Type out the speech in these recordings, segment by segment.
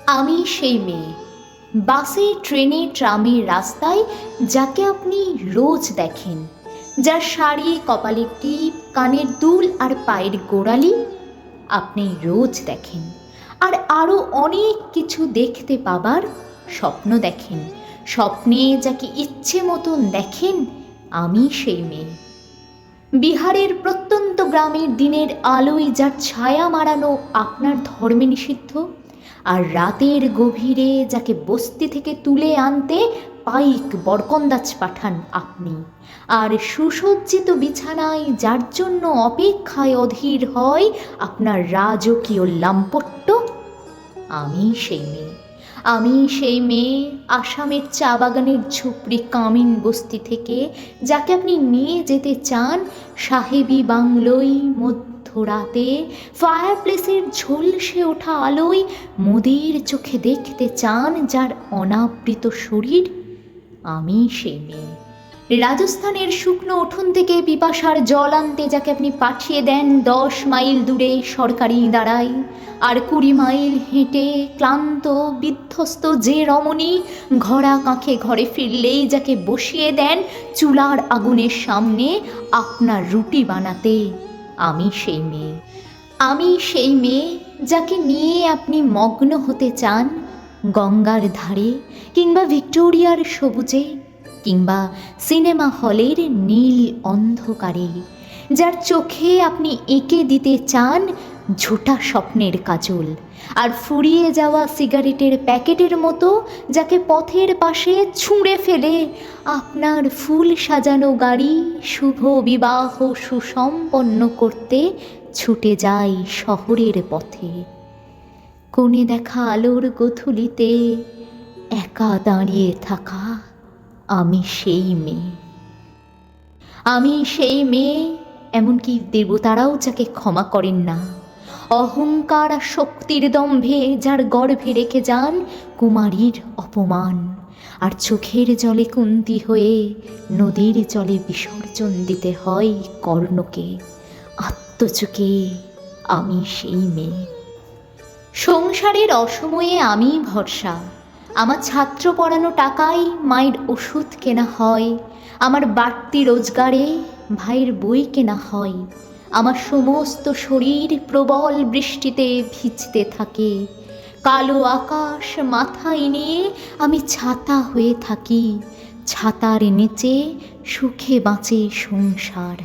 আমি সেই মেয়ে, বাসে, ট্রেনে, ট্রামে, রাস্তায় যাকে আপনি রোজ দেখেন, যার শাড়ি, কপালে টিপ, কানের দুল আর পায়ের গোড়ালি আপনি রোজ দেখেন। আর আরও অনেক কিছু দেখতে পাবার স্বপ্ন দেখেন। স্বপ্নে যাকে ইচ্ছে মতন দেখেন, আমি সেই মেয়ে। বিহারের প্রত্যন্ত গ্রামের দিনের আলোয় যার ছায়া মারানো আপনার ধর্মে নিষিদ্ধ, আর রাতের গভীরে যাকে বস্তি থেকে তুলে আনতে পাইক বরকন্দাজ পাঠান আপনি, আর সুসজ্জিত বিছানায় যার জন্য অপেক্ষায় অধীর হয় আপনার রাজকীয় লাম্পট্য, আমি সেই মেয়ে। আমি সেই মেয়ে, আসামের চা বাগানের ঝুপড়ি কামিন বস্তি থেকে যাকে আপনি নিয়ে যেতে চান সাহেবি বাংলোয় মধ্যরাতে, ফায়ার প্লেসের ঝলসে ওঠা আলোয় মোদের চোখে দেখতে চান যার অনাবৃত শরীর, আমি সেই মেয়ে। রাজস্থানের শুকনো উঠোন থেকে পিপাসার জল আনতে যাকে আপনি পাঠিয়ে দেন 10 মাইল দূরে সরকারি দাঁড়ায়, আর 20 মাইল হেঁটে ক্লান্ত বিধ্বস্ত যে রমণী ঘোড়া কাঁখে ঘরে ফিরলেই যাকে বসিয়ে দেন চুলার আগুনের সামনে আপনার রুটি বানাতে, আমি সেই মেয়ে। আমি সেই মেয়ে যাকে নিয়ে আপনি মগ্ন হতে চান গঙ্গার ধারে, কিংবা ভিক্টোরিয়ার সবুজে, কিংবা সিনেমা হলের নীল অন্ধকারে, যার চোখে আপনি এঁকে দিতে চান ঝোঁটা স্বপ্নের কাজল, আর ফুরিয়ে যাওয়া সিগারেটের প্যাকেটের মতো যাকে পথের পাশে ছুঁড়ে ফেলে আপনার ফুল সাজানো গাড়ি শুভ বিবাহ সুসম্পন্ন করতে ছুটে যায় শহরের পথে। কোণে দেখা আলোর গোধূলিতে একা দাঁড়িয়ে থাকা, আমি সেই মেয়ে। আমি সেই মেয়ে, এমনকি দেবতারাও যাকে ক্ষমা করেন না। অহংকার আর শক্তির দম্ভে যার গর্ভে রেখে যান কুমারীর অপমান, আর চোখের জলে কুন্তি হয়ে নদীর জলে বিসর্জন দিতে হয় কর্ণকে আত্মচুকে, আমি সেই মেয়ে। সংসারের অসময়ে আমি ভরসা। আমার ছাত্র পড়ানো টাকায় মায়ের ওষুধ কেনা হয়, আমার বাড়তি রোজগারে ভাইয়ের বই কেনা হয়। আমার সমস্ত শরীর প্রবল বৃষ্টিতে ভিজতে থাকে, কালো আকাশ মাথায় নিয়ে আমি ছাতা হয়ে থাকি, ছাতার নিচে সুখে বাঁচে সংসার।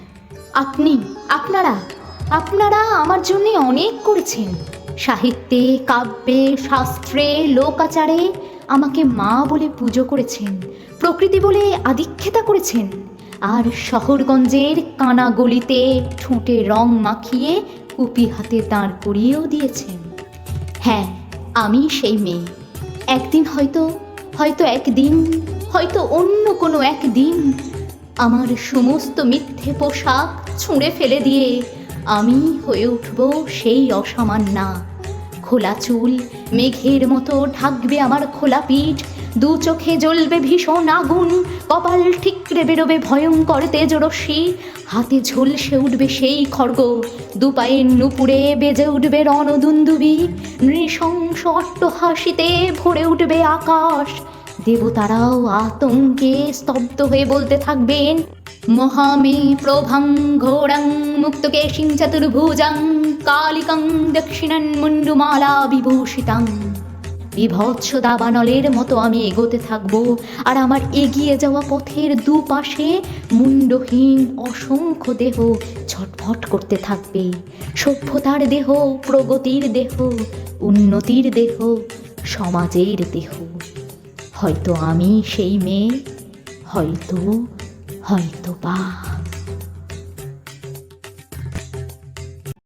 আপনারা আমার জন্যে অনেক করেছেন। সাহিত্যে, কাব্যে, শাস্ত্রে, লোকাচারে আমাকে মা বলে পুজো করেছেন, প্রকৃতি বলে আদিক্ষেতা করেছেন, আর শহরগঞ্জের কানা গলিতে ঠোঁটে রং মাখিয়ে কুপি হাতে দাঁড় করিয়েও দিয়েছেন। হ্যাঁ, আমি সেই মেয়ে। একদিন হয়তো অন্য কোনো একদিন আমার সমস্ত মিথ্যে পোশাক ছুঁড়ে ফেলে দিয়ে আমি হয়ে উঠব সেই অসামান্যা। খোলা চুল মেঘের মতো ঢাকবে আমার খোলা পিঠ, দু চোখে জ্বলবে ভীষণ আগুন, কপাল ঠিকরে বেরোবে ভয়ঙ্কর তেজরশ্মি, হাতে ঝলসে উঠবে সেই খড়গ, দু পায়ের নুপুরে বেজে উঠবে রণদুন্দুবি, নৃশংস অট্টহাসিতে ভরে উঠবে আকাশ। দেবতারাও আতঙ্কে স্তব্ধ হয়ে বলতে থাকবেন, মহামে প্রভাং ঘোরাং মুক্তকেশিং চতুর্ভুজাং কালিকাং দক্ষিণান মুন্ডুমালা বিভূষিতাং। বিভৎস দাবানলের মতো আমি এগোতে থাকবো, আর আমার এগিয়ে যাওয়া পথের দুপাশে মুন্ডহীন অসংখ্য দেহ ছটফট করতে থাকবে। সভ্যতার দেহ, প্রগতির দেহ, উন্নতির দেহ, সমাজের দেহ। হয়তো আমি সেই মেয়ে, হয়তো বা